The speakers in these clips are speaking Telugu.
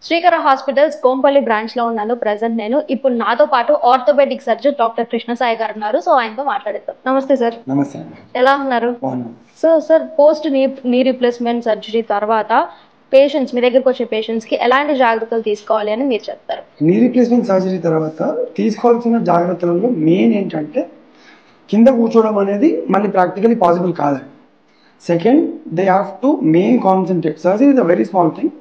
శ్రీకర హాస్పిటల్స్ కోంపల్లి బ్రాంచ్ లో ఉన్నాను ప్రెసెంట్ నేను. ఇప్పుడు నాతో పాటు orthopedic surgeon doctor Krishna Sai గారు ఉన్నారు. సో ఆయనతో మాట్లాడేద్దాం. నమస్తే సార్. నమస్తే. ఎలా ఉన్నారు? So sir, post knee replacement surgery తర్వాత పేషెంట్స్ మీ దగ్గరకు వచ్చే పేషెంట్స్ కి ఎలాంటి జాగ్రత్తలు తీసుకోవాలి అని మీరు చెప్తారు? నీ రీప్లేస్మెంట్ సర్జరీ తర్వాత తీసుకోవాల్సిన జాగ్రత్తలలో మెయిన్ ఏంటంటే కింద కూర్చోవడం అనేది మళ్ళీ ప్రాక్టికలీ పాసిబుల్ కాదండి. Second, they have to main concentrate. Surgery is a very small thing.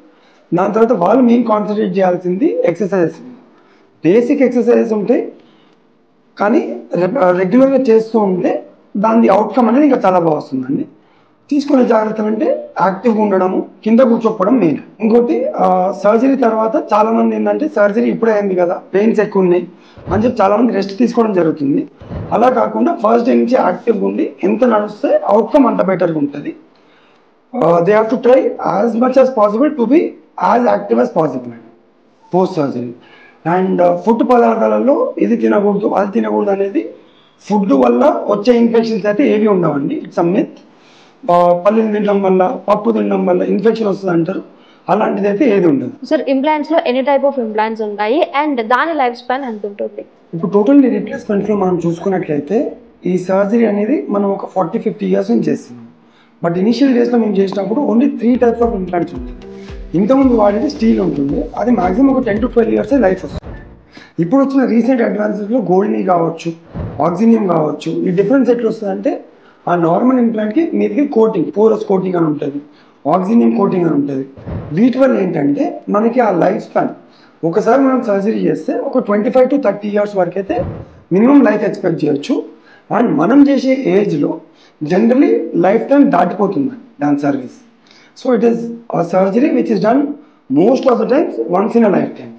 దాని తర్వాత వాళ్ళు మెయిన్ కాన్సన్ట్రేట్ చేయాల్సింది ఎక్సర్సైజెస్. బేసిక్ ఎక్సర్సైజెస్ ఉంటాయి, కానీ రెగ్యులర్గా చేస్తూ ఉంటే దాని అవుట్కమ్ అనేది ఇంకా చాలా బాగా వస్తుందండి. తీసుకునే జాగ్రత్తలు అంటే యాక్టివ్గా ఉండడము, కింద కూర్చోకపోవడం మెయిన్. ఇంకోటి, సర్జరీ తర్వాత చాలామంది ఏంటంటే సర్జరీ ఇప్పుడే అయింది కదా, పెయిన్స్ ఎక్కువ ఉన్నాయి అని చెప్పి చాలామంది రెస్ట్ తీసుకోవడం జరుగుతుంది. అలా కాకుండా ఫస్ట్ డే నుంచి యాక్టివ్గా ఉండి ఎంత నడిస్తే అవుట్కమ్ అంత బెటర్గా ఉంటుంది. They have to try as much as possible to be as active as possible అండి పోస్ట్ సర్జరీ. అండ్ ఫుడ్ పదార్థాలలో ఇది తినకూడదు అది తినకూడదు అనేది ఫుడ్ వల్ల వచ్చే ఇన్ఫెక్షన్స్ అయితే ఏవి ఉండవండి. It's a myth. పల్లీలు తినడం వల్ల, పప్పు తినడం వల్ల ఇన్ఫెక్షన్ వస్తుంది అంటారు, అలాంటిది అయితే ఏది ఉండదు. సార్, ఇంప్లాంట్స్ లో ఎన్ని టైప్ ఆఫ్ ఇంప్లాంట్స్ ఉంటాయి అండ్ దాని లైఫ్ స్పాన్ ఎంత ఉంటుంది? ఇప్పుడు టోటల్ రీప్లేస్మెంట్లో మనం చూసుకున్నట్లయితే ఈ సర్జరీ అనేది మనం ఒక 40-50 ఇయర్స్ నుంచి చేస్తున్నాం. బట్ ఇనిషియల్ డేస్లో మేము చేసినప్పుడు ఓన్లీ 3 టైప్స్ ఆఫ్ ఇంప్లాంట్స్ ఉంటాయి. ఇంతకుముందు వాడేది స్టీల్ ఉంటుంది, అది మాక్సిమం ఒక 10 to 12 ఇయర్స్ లైఫ్ వస్తుంది. ఇప్పుడు వచ్చిన రీసెంట్ అడ్వాన్సెస్లో గోల్డ్ని కావచ్చు, ఆక్సినియం కావచ్చు. ఈ డిఫరెన్స్ ఎట్లా వస్తుందంటే, ఆ నార్మల్ ఇంప్లాంట్కి మీదికి కోటింగ్, పోరస్ కోటింగ్ అని ఉంటుంది, ఆక్సినియం కోటింగ్ అని ఉంటుంది. వీటి వల్ల ఏంటంటే మనకి ఆ లైఫ్ స్పాన్, ఒకసారి మనం సర్జరీ చేస్తే ఒక 25 to 30 ఇయర్స్ వరకు అయితే మినిమం లైఫ్ ఎక్స్పెక్ట్ చేయొచ్చు. అండ్ మనం చేసే ఏజ్లో జనరలీ లైఫ్ టైం దాటిపోతుంది దాని service. So it is a surgery which is done most of the times once in a lifetime.